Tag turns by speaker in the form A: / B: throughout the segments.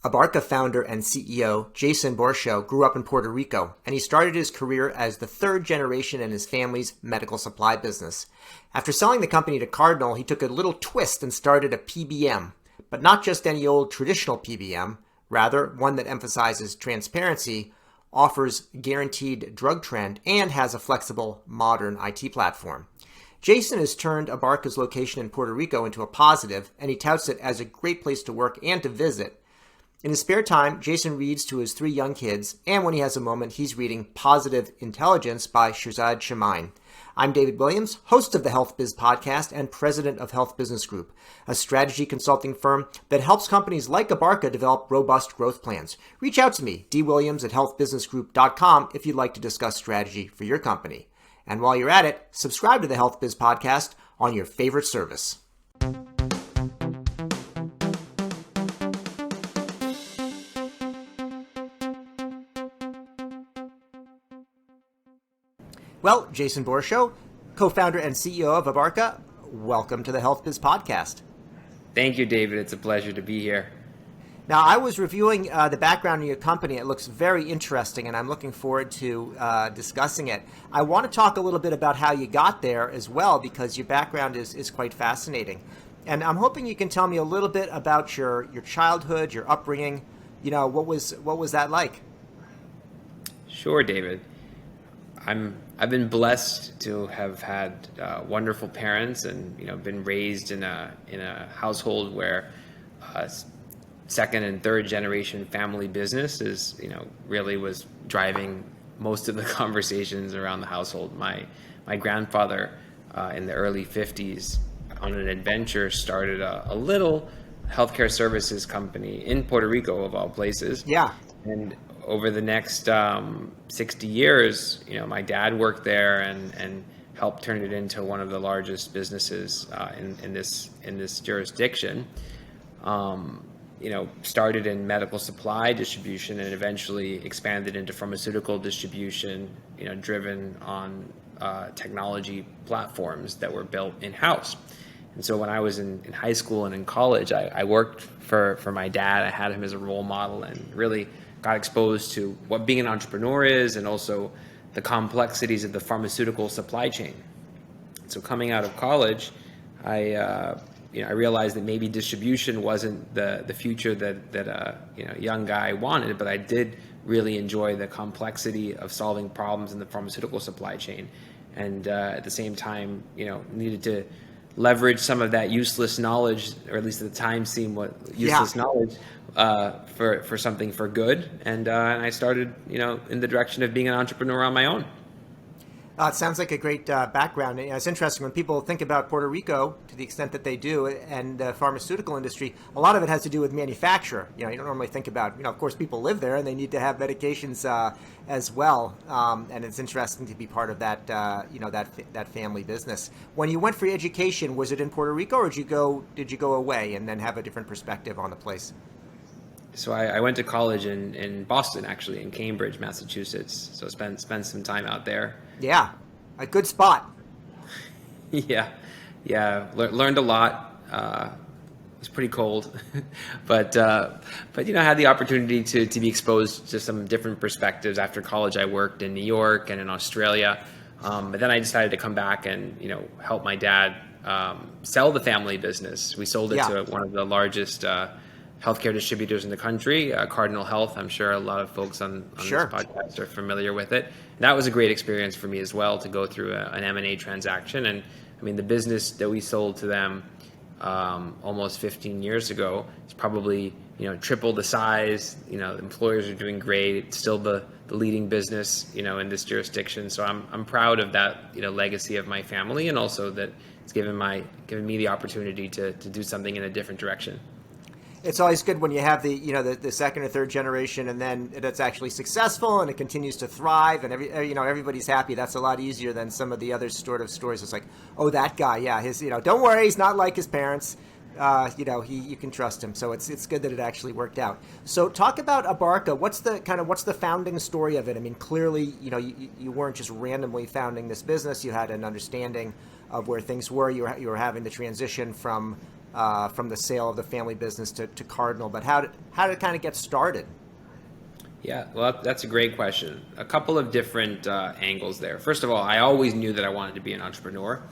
A: Abarca founder and CEO Jason Borschow grew up in Puerto Rico, and he started his career as the third generation in his family's medical supply business. After selling the company to Cardinal, he took a little twist and started a PBM, but not just any old traditional PBM, rather one that emphasizes transparency, offers guaranteed drug trend, and has a flexible, modern IT platform. Jason has turned Abarca's location in Puerto Rico into a positive, and he touts it as a great place to work and to visit. In his spare time, Jason reads to his 3 young kids, and when he has a moment, he's reading Positive Intelligence by Shirzad Chamine. I'm David Williams, host of the HealthBiz podcast and president of Health Business Group, a strategy consulting firm that helps companies like Abarca develop robust growth plans. Reach out to me, dwilliams@healthbusinessgroup.com, if you'd like to discuss strategy for your company. And while you're at it, subscribe to the HealthBiz podcast on your favorite service. Well, Jason Borschow, co-founder and CEO of Abarca, welcome to the HealthBiz podcast.
B: Thank you, David. It's a pleasure to be here.
A: Now, I was reviewing the background of your company. It looks very interesting, and I'm looking forward to discussing it. I want to talk a little bit about how you got there as well, because your background is quite fascinating. And I'm hoping you can tell me a little bit about your childhood, your upbringing. You know, what was that like?
B: Sure, David. I've been blessed to have had wonderful parents, and been raised in a household where second and third generation family business is really was driving most of the conversations around the household. My grandfather in the early 50s on an adventure started a little healthcare services company in Puerto Rico, of all places.
A: Yeah.
B: And over the next 60 years, my dad worked there and helped turn it into one of the largest businesses in this jurisdiction. Started in medical supply distribution and eventually expanded into pharmaceutical distribution, driven on technology platforms that were built in-house. And so when I was in high school and in college, I worked for my dad. I had him as a role model and really got exposed to what being an entrepreneur is, and also the complexities of the pharmaceutical supply chain. So coming out of college, I realized that maybe distribution wasn't the future that a young guy wanted, but I did really enjoy the complexity of solving problems in the pharmaceutical supply chain, and at the same time, needed to leverage some of that useless knowledge, or at least at the time seemed what useless knowledge, for something for good, and I started in the direction of being an entrepreneur on my own.
A: It sounds like a great background. It's interesting when people think about Puerto Rico, to the extent that they do, and the pharmaceutical industry, a lot of it has to do with manufacture. You don't normally think about, of course, people live there and they need to have medications as well. And it's interesting to be part of that, that family business. When you went for education, was it in Puerto Rico, or did you go away and then have a different perspective on the place?
B: So I went to college in Boston, actually, in Cambridge, Massachusetts. So spent some time out there.
A: Yeah, a good spot.
B: Yeah. Learned a lot. It was pretty cold, but had the opportunity to be exposed to some different perspectives. After college, I worked in New York and in Australia, but then I decided to come back and help my dad sell the family business. We sold it to one of the largest healthcare distributors in the country, Cardinal Health. I'm sure a lot of folks on
A: Sure.
B: this podcast are familiar with it. And that was a great experience for me as well, to go through an M&A transaction. And I mean, the business that we sold to them almost 15 years ago is probably triple the size. Employers are doing great. It's still the leading business in this jurisdiction. So I'm proud of that legacy of my family, and also that it's given me the opportunity to do something in a different direction.
A: It's always good when you have the second or third generation, and then it's actually successful and it continues to thrive, and everybody's happy. That's a lot easier than some of the other sort of stories. It's like, oh, that guy, yeah, his don't worry, he's not like his parents. You can trust him. So it's good that it actually worked out. So talk about Abarca. What's the founding story of it? I mean, clearly, you weren't just randomly founding this business. You had an understanding of where things were. You were having the transition from from the sale of the family business to Cardinal. But how did it kind of get started?
B: Yeah, well, that's a great question. A couple of different angles there. First of all, I always knew that I wanted to be an entrepreneur.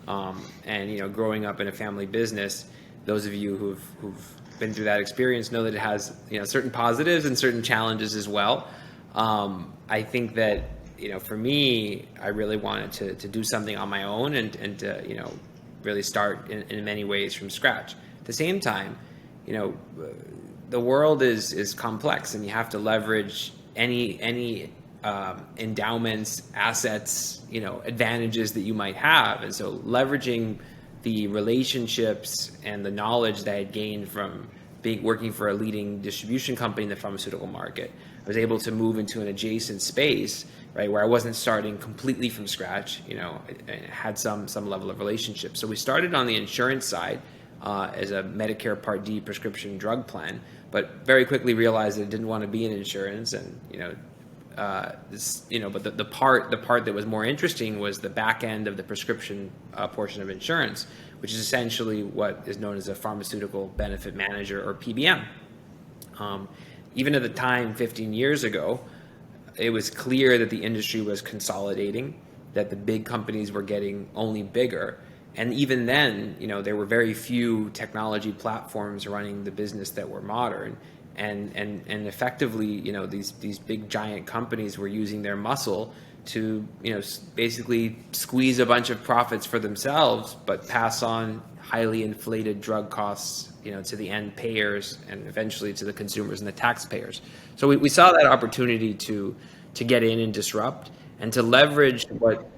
B: And growing up in a family business, those of you who've been through that experience know that it has certain positives and certain challenges as well. I think that for me, I really wanted to do something on my own and to really start in many ways from scratch. At the same time, the world is complex, and you have to leverage any endowments, assets, advantages that you might have. And so leveraging the relationships and the knowledge that I had gained from working for a leading distribution company in the pharmaceutical market, I was able to move into an adjacent space, right, where I wasn't starting completely from scratch. I had some level of relationship. So we started on the insurance side as a Medicare Part D prescription drug plan, but very quickly realized that I didn't want to be in insurance, and but the part that was more interesting was the back end of the prescription portion of insurance, which is essentially what is known as a pharmaceutical benefit manager, or PBM. Even at the time, 15 years ago, it was clear that the industry was consolidating, that the big companies were getting only bigger. And even then, there were very few technology platforms running the business that were modern. And effectively, these big giant companies were using their muscle to, basically squeeze a bunch of profits for themselves, but pass on highly inflated drug costs, to the end payers and eventually to the consumers and the taxpayers. So we saw that opportunity to get in and disrupt, and to leverage what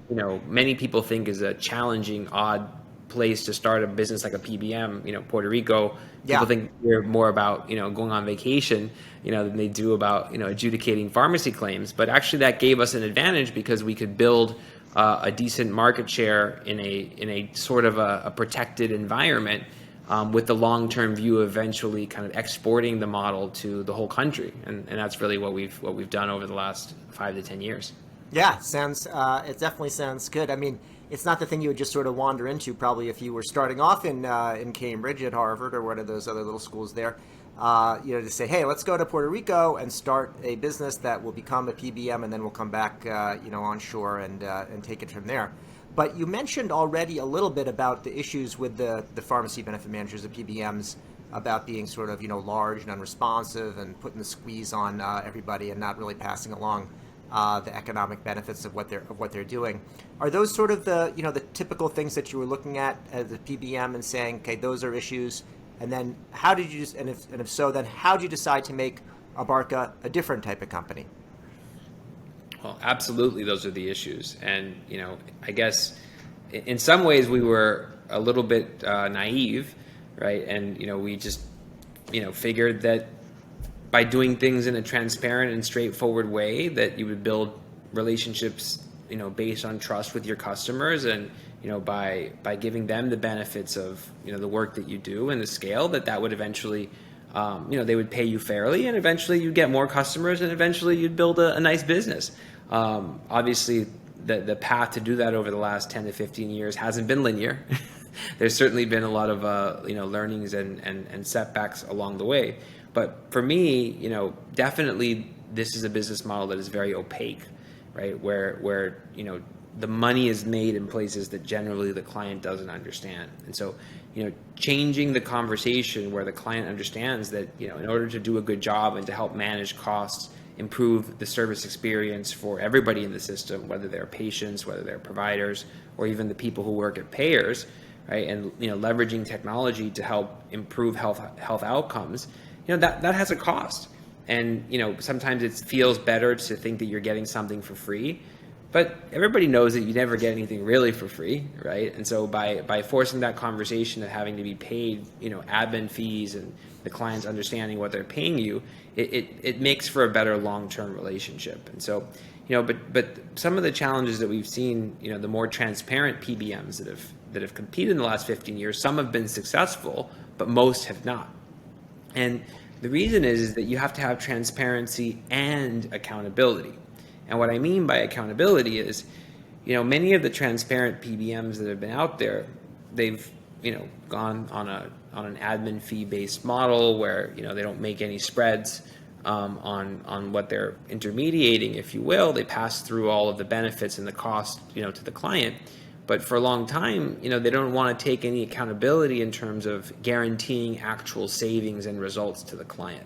B: many people think is a challenging, odd place to start a business like a PBM. Puerto Rico, people think they're more about going on vacation, than they do about adjudicating pharmacy claims. But actually, that gave us an advantage because we could build a decent market share in a sort of a protected environment, with the long-term view of eventually kind of exporting the model to the whole country, and that's really what we've done over the last 5 to 10 years.
A: Yeah, it definitely sounds good. I mean, it's not the thing you would just sort of wander into, probably, if you were starting off in Cambridge, at Harvard, or one of those other little schools there. To say, hey, let's go to Puerto Rico and start a business that will become a PBM, and then we'll come back, onshore and take it from there. But you mentioned already a little bit about the issues with the pharmacy benefit managers, the PBMs, about being sort of large and unresponsive and putting the squeeze on everybody and not really passing along the economic benefits of what they're doing. Are those sort of the typical things that you were looking at as the PBM and saying, okay, those are issues? And then how did you, and if so, then how did you decide to make Abarca a different type of company?
B: Well, absolutely, those are the issues. And, I guess in some ways we were a little bit naive, right? And, we just, figured that by doing things in a transparent and straightforward way, that you would build relationships, based on trust with your customers, and, by giving them the benefits of, the work that you do and the scale, that would eventually, they would pay you fairly, and eventually you'd get more customers, and eventually you'd build a nice business. Obviously, the path to do that over the last 10 to 15 years hasn't been linear. There's certainly been a lot of learnings and setbacks along the way. But for me, definitely this is a business model that is very opaque, right? Where the money is made in places that generally the client doesn't understand. And so, changing the conversation where the client understands that, in order to do a good job and to help manage costs, improve the service experience for everybody in the system, whether they're patients, whether they're providers, or even the people who work at payers, right? And leveraging technology to help improve health outcomes, that has a cost. And sometimes it feels better to think that you're getting something for free, but everybody knows that you never get anything really for free, right? And so by forcing that conversation of having to be paid, admin fees, and the client's understanding what they're paying you, it makes for a better long-term relationship. And so, but some of the challenges that we've seen, the more transparent PBMs that have competed in the last 15 years, some have been successful, but most have not. And the reason is that you have to have transparency and accountability. And what I mean by accountability is, many of the transparent PBMs that have been out there, they've gone on an admin fee based model where they don't make any spreads on what they're intermediating, if you will. They pass through all of the benefits and the cost to the client. But for a long time, they don't want to take any accountability in terms of guaranteeing actual savings and results to the client.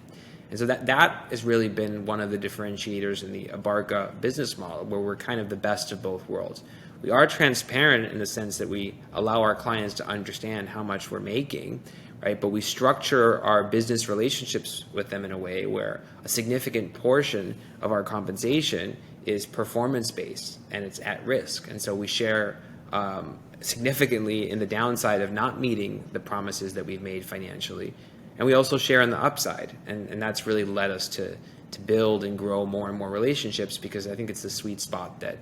B: And so that has really been one of the differentiators in the Abarca business model, where we're kind of the best of both worlds. We are transparent in the sense that we allow our clients to understand how much we're making, right? But we structure our business relationships with them in a way where a significant portion of our compensation is performance-based and it's at risk. And so we share significantly in the downside of not meeting the promises that we've made financially. And we also share in the upside. And that's really led us to build and grow more and more relationships, because I think it's the sweet spot that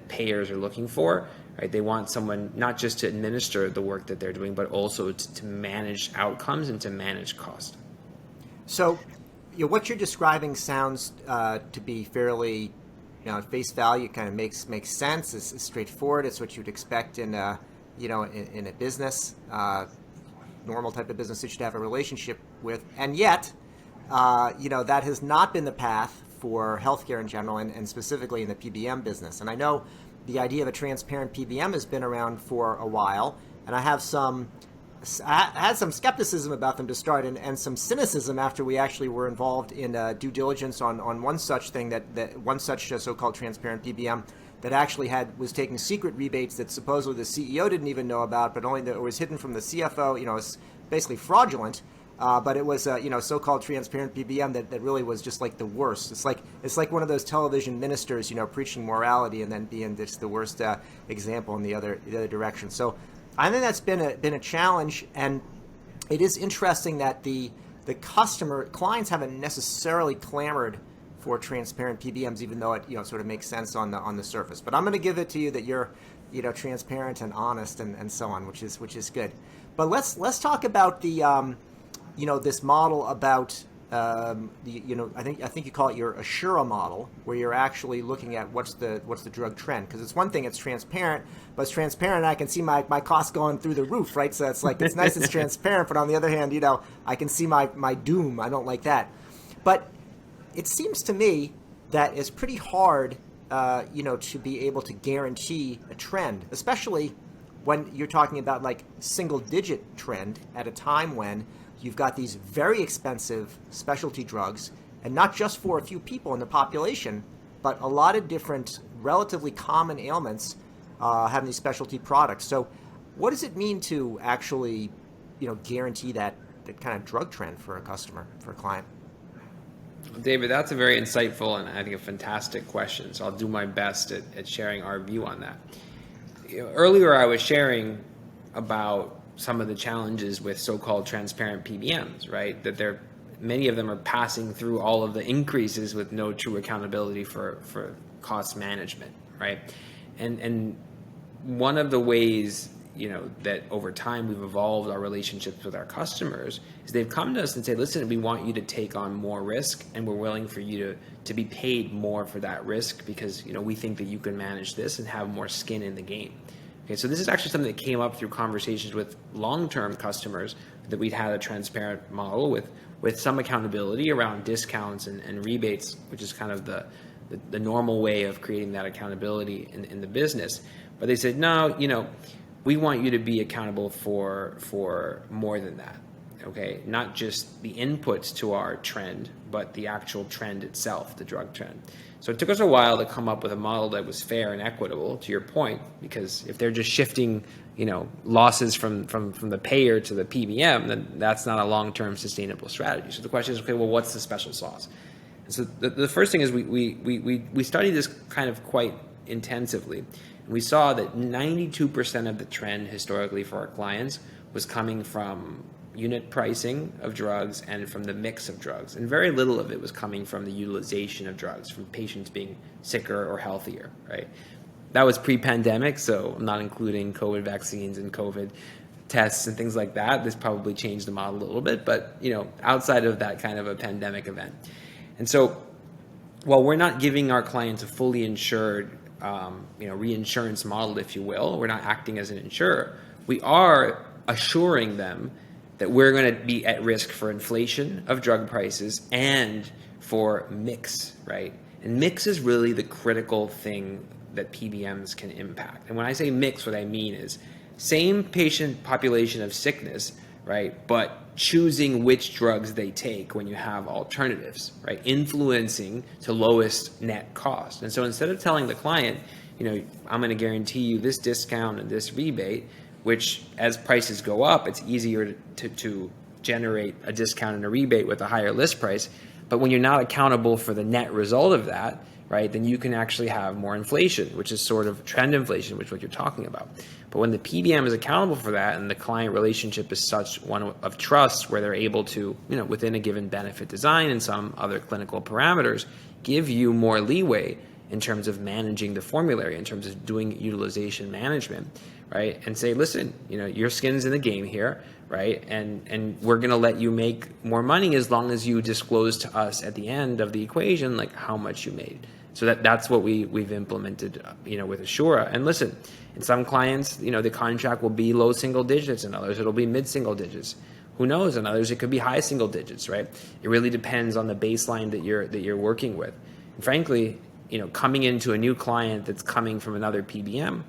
B: payers are looking for, right? They want someone not just to administer the work that they're doing, but also to manage outcomes and to manage cost.
A: So what you're describing sounds to be fairly, at face value, kind of makes sense. It's straightforward. It's what you'd expect in a business, normal type of business that you should have a relationship with. And yet, that has not been the path for healthcare in general, and specifically in the PBM business. And I know the idea of a transparent PBM has been around for a while, and I had some skepticism about them to start, and some cynicism after we actually were involved in due diligence on one such thing, that one such so-called transparent PBM that actually was taking secret rebates that supposedly the CEO didn't even know about, but only that it was hidden from the CFO. It's basically fraudulent. But it was so-called transparent PBM that really was just like the worst. It's like one of those television ministers, preaching morality and then being just the worst example in the other direction. So I think that's been a challenge, and it is interesting that the clients haven't necessarily clamored for transparent PBMs, even though it sort of makes sense on the surface. But I'm going to give it to you that you're transparent and honest and so on, which is good. But let's talk about the this model about I think you call it your Assura model, where you're actually looking at what's the drug trend. Because it's one thing, it's transparent, but it's transparent and I can see my costs going through the roof, right? So it's nice, it's transparent, but on the other hand, I can see my doom. I don't like that. But it seems to me that it's pretty hard to be able to guarantee a trend, especially when you're talking about like single digit trend at a time when you've got these very expensive specialty drugs, and not just for a few people in the population, but a lot of different relatively common ailments having these specialty products. So what does it mean to actually, guarantee that kind of drug trend for a customer, for a client?
B: David, that's a very insightful and I think a fantastic question. So I'll do my best at sharing our view on that. Earlier I was sharing about some of the challenges with so-called transparent PBMs, right? That many of them are passing through all of the increases with no true accountability for cost management, right? And one of the ways that over time we've evolved our relationships with our customers is they've come to us and say, listen, we want you to take on more risk, and we're willing for you to be paid more for that risk, because we think that you can manage this and have more skin in the game. Okay, so this is actually something that came up through conversations with long-term customers, that we'd had a transparent model with some accountability around discounts and rebates, which is kind of the normal way of creating that accountability in the business. But they said, no, we want you to be accountable for more than that. Okay, not just the inputs to our trend, but the actual trend itself, the drug trend. So it took us a while to come up with a model that was fair and equitable, to your point, because if they're just shifting, losses from the payer to the PBM, then that's not a long-term sustainable strategy. So the question is, okay, well, what's the special sauce? And so the first thing is we studied this kind of quite intensively. And we saw that 92% of the trend historically for our clients was coming from unit pricing of drugs and from the mix of drugs. And very little of it was coming from the utilization of drugs, from patients being sicker or healthier, right? That was pre-pandemic, so I'm not including COVID vaccines and COVID tests and things like that. This probably changed the model a little bit, but outside of that kind of a pandemic event. And so while we're not giving our clients a fully insured reinsurance model, if you will, we're not acting as an insurer, we are assuring them that we're going to be at risk for inflation of drug prices and for mix, right? And mix is really the critical thing that PBMs can impact. And when I say mix, what I mean is same patient population of sickness, right? But choosing which drugs they take when you have alternatives, right? Influencing to lowest net cost. And so instead of telling the client, I'm going to guarantee you this discount and this rebate, which as prices go up, it's easier to generate a discount and a rebate with a higher list price. But when you're not accountable for the net result of that, right, then you can actually have more inflation, which is sort of trend inflation, which is what you're talking about. But when the PBM is accountable for that and the client relationship is such one of trust where they're able to, within a given benefit design and some other clinical parameters, give you more leeway in terms of managing the formulary, in terms of doing utilization management, right? And say, listen, your skin's in the game here, right? And we're going to let you make more money as long as you disclose to us at the end of the equation, like how much you made. So that's what we've implemented, with Assura. And listen, in some clients, the contract will be low single digits, and others it'll be mid single digits. Who knows? In others it could be high single digits, right? It really depends on the baseline that you're working with. And frankly, coming into a new client that's coming from another PBM,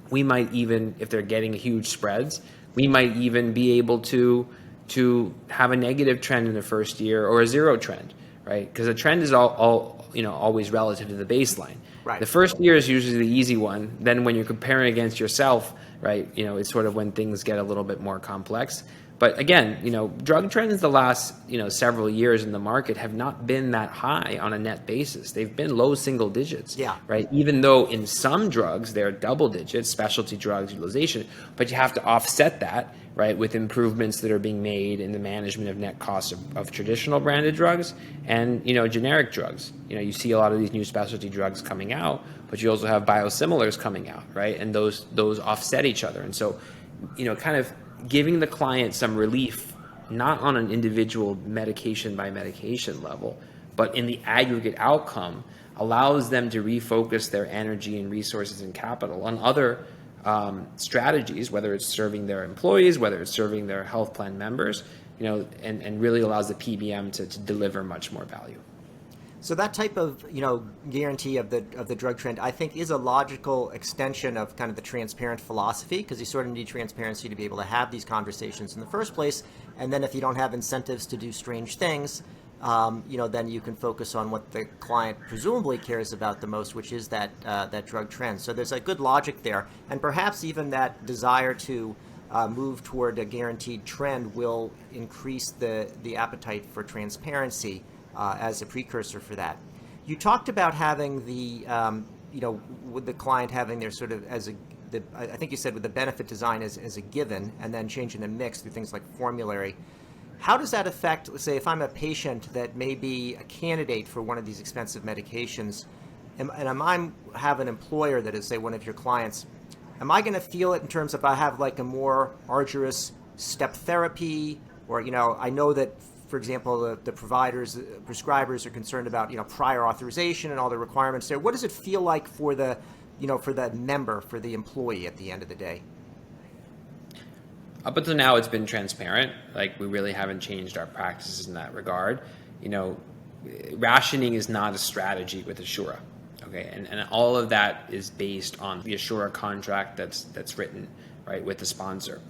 B: we might even, if they're getting huge spreads, we might even be able to have a negative trend in the first year or a zero trend, right? Because a trend is always relative to the baseline.
A: Right.
B: The first year is usually the easy one. Then when you're comparing against yourself, right, it's sort of when things get a little bit more complex. But again, drug trends the last, several years in the market have not been that high on a net basis. They've been low single digits, right? Even though in some drugs, they're double digits, specialty drugs utilization, but you have to offset that, right, with improvements that are being made in the management of net costs of traditional branded drugs and, generic drugs. You see a lot of these new specialty drugs coming out, but you also have biosimilars coming out, right? And those offset each other. And so, kind of giving the client some relief, not on an individual medication by medication level, but in the aggregate outcome, allows them to refocus their energy and resources and capital on other strategies, whether it's serving their employees, whether it's serving their health plan members, and really allows the PBM to deliver much more value.
A: So that type of, guarantee of the drug trend, I think, is a logical extension of kind of the transparent philosophy, because you sort of need transparency to be able to have these conversations in the first place. And then if you don't have incentives to do strange things, then you can focus on what the client presumably cares about the most, which is that drug trend. So there's a good logic there. And perhaps even that desire to move toward a guaranteed trend will increase the appetite for transparency as a precursor for that. You talked about having with the client having their sort of I think you said with the benefit design as a given, and then changing the mix through things like formulary. How does that affect, let's say, if I'm a patient that may be a candidate for one of these expensive medications, and I have an employer that is, say, one of your clients, am I going to feel it in terms of I have like a more arduous step therapy, or, I know that, for example, the prescribers are concerned about, prior authorization and all the requirements there. What does it feel like for the member, for the employee at the end of the day?
B: Up until now, it's been transparent. Like, we really haven't changed our practices in that regard. Rationing is not a strategy with Assura. Okay, and all of that is based on the Assura contract that's written, right, with the sponsor.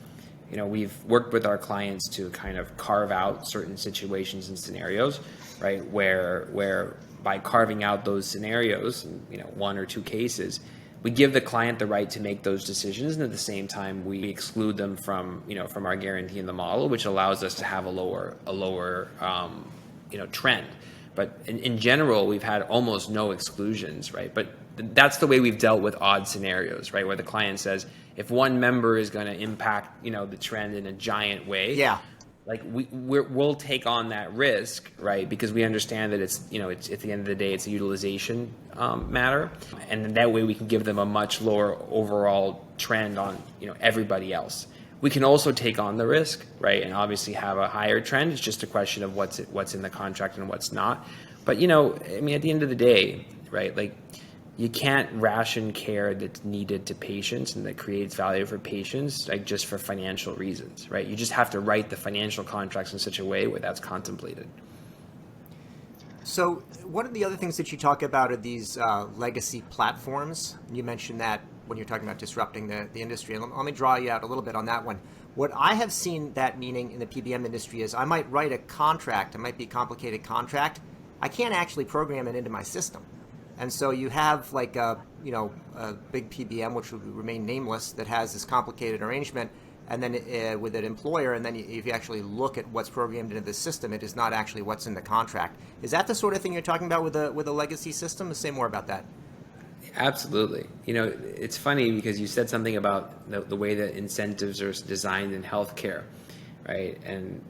B: We've worked with our clients to kind of carve out certain situations and scenarios, right, where by carving out those scenarios, one or two cases, we give the client the right to make those decisions, and at the same time we exclude them from our guarantee in the model, which allows us to have a lower trend. But in general, we've had almost no exclusions, right? But that's the way we've dealt with odd scenarios, right? Where the client says, if one member is going to impact, the trend in a giant way, like we'll take on that risk, right? Because we understand that it's at the end of the day, it's a utilization matter, and that way we can give them a much lower overall trend on everybody else. We can also take on the risk, right, and obviously have a higher trend. It's just a question of what's in the contract and what's not. But at the end of the day, right, like, you can't ration care that's needed to patients and that creates value for patients, like just for financial reasons, right? You just have to write the financial contracts in such a way where that's contemplated.
A: So one of the other things that you talk about are these legacy platforms. You mentioned that when you're talking about disrupting the industry. And let me draw you out a little bit on that one. What I have seen that meaning in the PBM industry is I might write a contract. It might be a complicated contract. I can't actually program it into my system. And so you have like a big PBM, which will remain nameless, that has this complicated arrangement, and then with an employer, and then if you actually look at what's programmed into the system, it is not actually what's in the contract. Is that the sort of thing you're talking about with a legacy system? Say more about that.
B: Absolutely. It's funny because you said something about the way that incentives are designed in healthcare, right? And,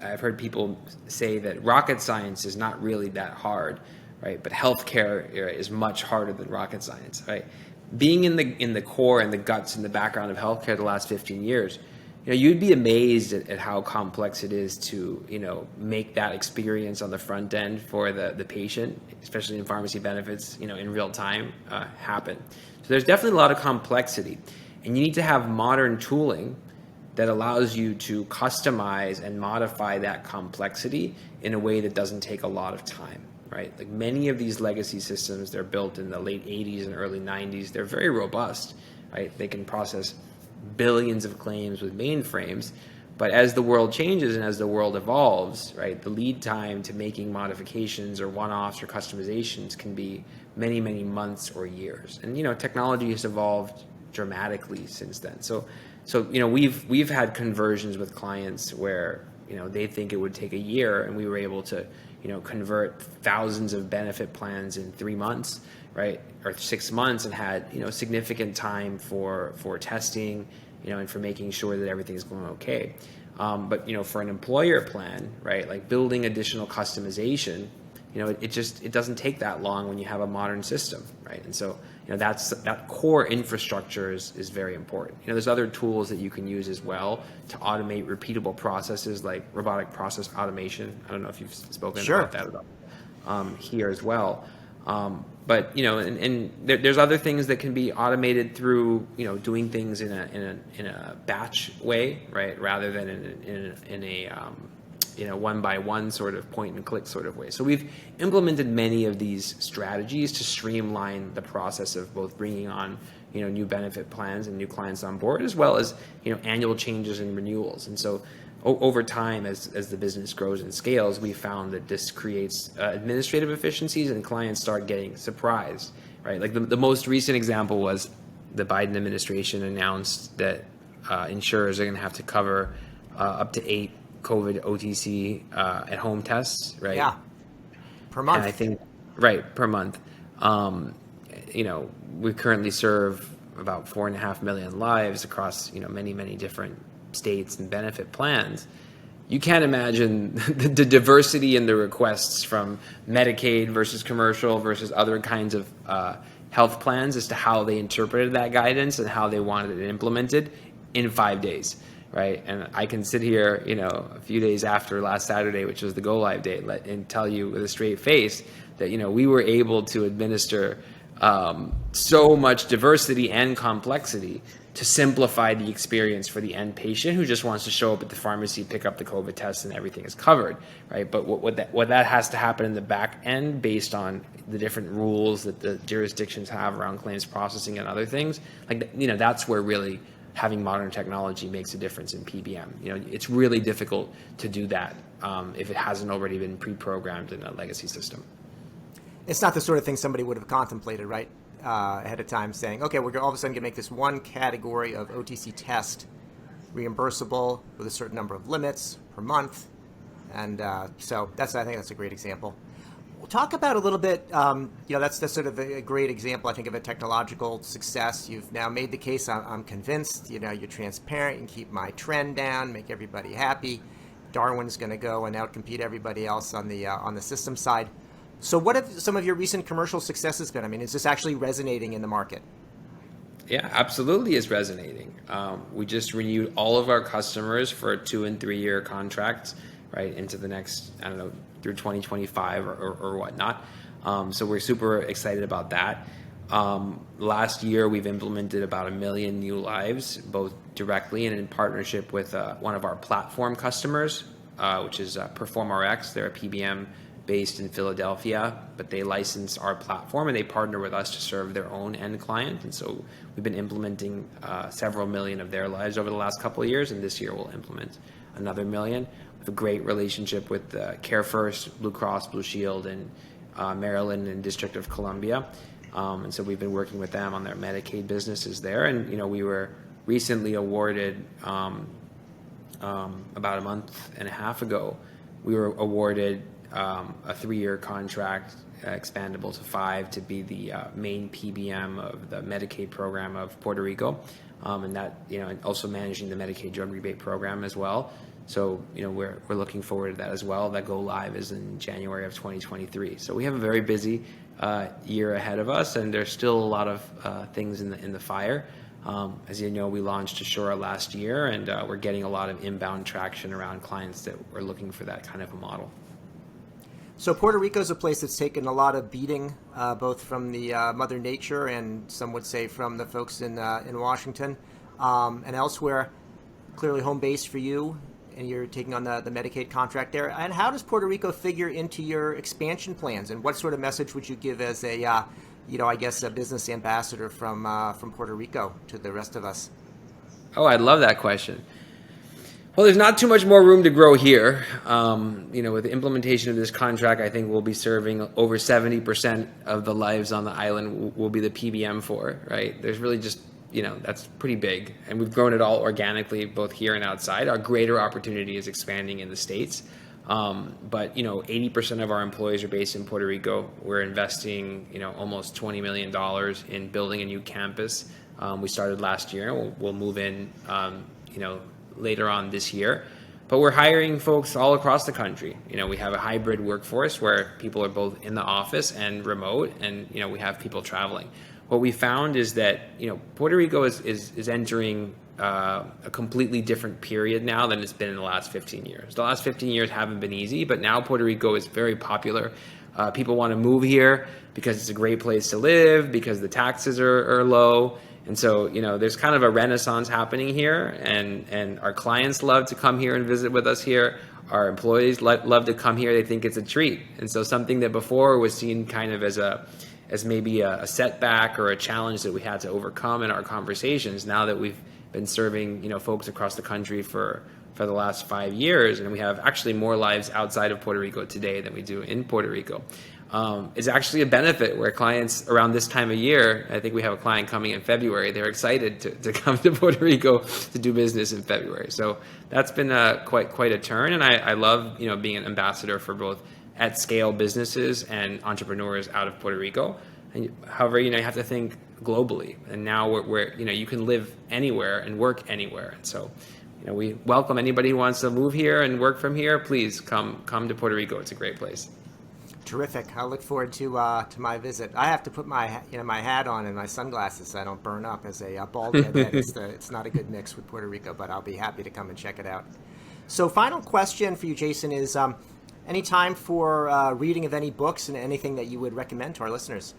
B: I've heard people say that rocket science is not really that hard, right? But healthcare is much harder than rocket science, right? Being in the core and the guts and the background of healthcare the last 15 years, you'd be amazed at how complex it is to, make that experience on the front end for the patient, especially in pharmacy benefits, in real time happen. So there's definitely a lot of complexity, and you need to have modern tooling that allows you to customize and modify that complexity in a way that doesn't take a lot of time, right? Like many of these legacy systems, they're built in the late 80s and early 90s. They're very robust, right? They can process billions of claims with mainframes. But as the world changes and as the world evolves, right, the lead time to making modifications or one-offs or customizations can be many, many months or years. And, technology has evolved dramatically since then. So we've had conversions with clients where, they think it would take a year, and we were able to, convert thousands of benefit plans in 3 months, right, or 6 months, and had, significant time for testing, and for making sure that everything's going okay. But, for an employer plan, right, like building additional customization, it doesn't take that long when you have a modern system, right? And so, that core infrastructure is very important. There's other tools that you can use as well to automate repeatable processes like robotic process automation. I don't know if you've spoken about that at all here as well. But and there's other things that can be automated through doing things in a batch way, right, rather than in a one by one sort of point and click sort of way. So we've implemented many of these strategies to streamline the process of both bringing on new benefit plans and new clients on board, as well as annual changes and renewals. And so over time, as the business grows and scales, we found that this creates administrative efficiencies, and clients start getting surprised, right? Like the most recent example was the Biden administration announced that insurers are going to have to cover up to 8 COVID OTC at-home tests, right?
A: Yeah, per month.
B: And I think, right, per month. We currently serve about 4.5 million lives across, many, many different states and benefit plans. You can't imagine the diversity in the requests from Medicaid versus commercial versus other kinds of health plans as to how they interpreted that guidance and how they wanted it implemented in 5 days, right? And I can sit here, a few days after last Saturday, which was the go live date, and tell you with a straight face that, we were able to administer so much diversity and complexity to simplify the experience for the end patient who just wants to show up at the pharmacy, pick up the COVID test, and everything is covered, right? But what that has to happen in the back end based on the different rules that the jurisdictions have around claims processing and other things, that's where really having modern technology makes a difference in PBM. It's really difficult to do that if it hasn't already been pre-programmed in a legacy system.
A: It's not the sort of thing somebody would have contemplated, right? Ahead of time, saying, okay, we're all of a sudden going to make this one category of OTC test reimbursable with a certain number of limits per month. And so I think that's a great example. We'll talk about a little bit, that's sort of a great example, I think, of a technological success. You've now made the case, I'm convinced, you're transparent, you can keep my trend down, make everybody happy. Darwin's going to go and outcompete everybody else on the system side. So what have some of your recent commercial successes been? I mean, is this actually resonating in the market?
B: Yeah, absolutely is resonating. We just renewed all of our customers for 2 and 3 year contracts, right, into the next, through 2025 or whatnot. So we're super excited about that. Last year, we've implemented about 1 million new lives, both directly and in partnership with one of our platform customers, which is PerformRx. They're a PBM based in Philadelphia, but they license our platform and they partner with us to serve their own end client. And so we've been implementing several million of their lives over the last couple of years, and this year we'll implement another 1 million. We have a great relationship with Care First, Blue Cross Blue Shield in Maryland and District of Columbia. And so we've been working with them on their Medicaid businesses there. And, we were recently awarded about a month and a half ago, we were awarded a 3-year contract, expandable to 5, to be the main PBM of the Medicaid program of Puerto Rico, and that and also managing the Medicaid drug rebate program as well. So we're looking forward to that as well. That go live is in January of 2023. So we have a very busy year ahead of us, and there's still a lot of things in the fire. As you know, we launched Assura last year, and we're getting a lot of inbound traction around clients that are looking for that kind of a model.
A: So Puerto Rico is a place that's taken a lot of beating, both from the Mother Nature and some would say from the folks in Washington and elsewhere. Clearly home base for you, and you're taking on the Medicaid contract there. And how does Puerto Rico figure into your expansion plans? And what sort of message would you give as a, I guess, a business ambassador from Puerto Rico to the rest of us?
B: Oh, I love that question. Well, there's not too much more room to grow here. With the implementation of this contract, I think we'll be serving over 70% of the lives on the island will be the PBM for, right? There's really just, that's pretty big. And we've grown it all organically, both here and outside. Our greater opportunity is expanding in the States. But 80% of our employees are based in Puerto Rico. We're investing, almost $20 million in building a new campus. We started last year. We'll move in, later on this year, but we're hiring folks all across the country. We have a hybrid workforce where people are both in the office and remote, and we have people traveling. What we found is that Puerto Rico is entering a completely different period now than it's been in the last 15 years. The last 15 years haven't been easy, but now Puerto Rico is very popular. People want to move here because it's a great place to live, because the taxes are low. And so, there's kind of a renaissance happening here, and our clients love to come here and visit with us here. Our employees love to come here. They think it's a treat. And so something that before was seen kind of as maybe a setback or a challenge that we had to overcome in our conversations, now that we've been serving, folks across the country for the last 5 years, and we have actually more lives outside of Puerto Rico today than we do in Puerto Rico. Is actually a benefit where clients around this time of year, I think we have a client coming in February, they're excited to come to Puerto Rico to do business in February. So that's been quite a turn, and I love being an ambassador for both at scale businesses and entrepreneurs out of Puerto Rico. And however, you have to think globally, and now we're you can live anywhere and work anywhere, and so we welcome anybody who wants to move here and work from here. Please come to Puerto Rico. It's a great place.
A: Terrific. I look forward to my visit. I have to put my my hat on and my sunglasses so I don't burn up as a bald head. It's not a good mix with Puerto Rico, but I'll be happy to come and check it out. So final question for you, Jason, is any time for reading of any books and anything that you would recommend to our listeners?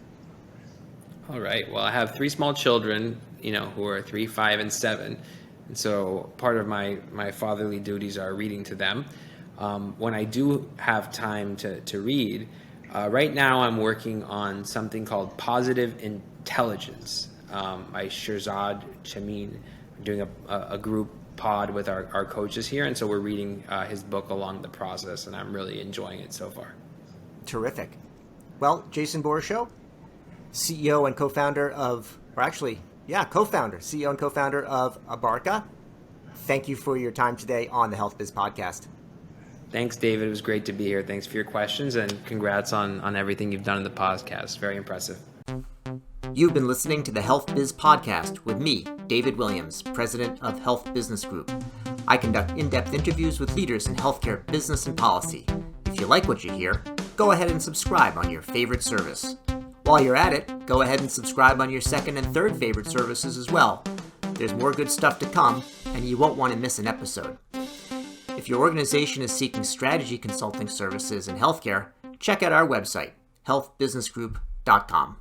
B: All right. Well, I have 3 small children, who are 3, 5, and 7. And so part of my fatherly duties are reading to them. When I do have time to read, right now I'm working on something called Positive Intelligence by Shirzad Chamine. We're doing a group pod with our coaches here, and so we're reading his book along the process, and I'm really enjoying it so far.
A: Terrific. Well, Jason Borschow, CEO and co-founder of Abarca. Thank you for your time today on the HealthBiz podcast.
B: Thanks, David. It was great to be here. Thanks for your questions, and congrats on everything you've done in the podcast. Very impressive.
A: You've been listening to the HealthBiz podcast with me, David Williams, president of Health Business Group. I conduct in-depth interviews with leaders in healthcare business and policy. If you like what you hear, go ahead and subscribe on your favorite service. While you're at it, go ahead and subscribe on your second and third favorite services as well. There's more good stuff to come, and you won't want to miss an episode. If your organization is seeking strategy consulting services in healthcare, check out our website, healthbusinessgroup.com.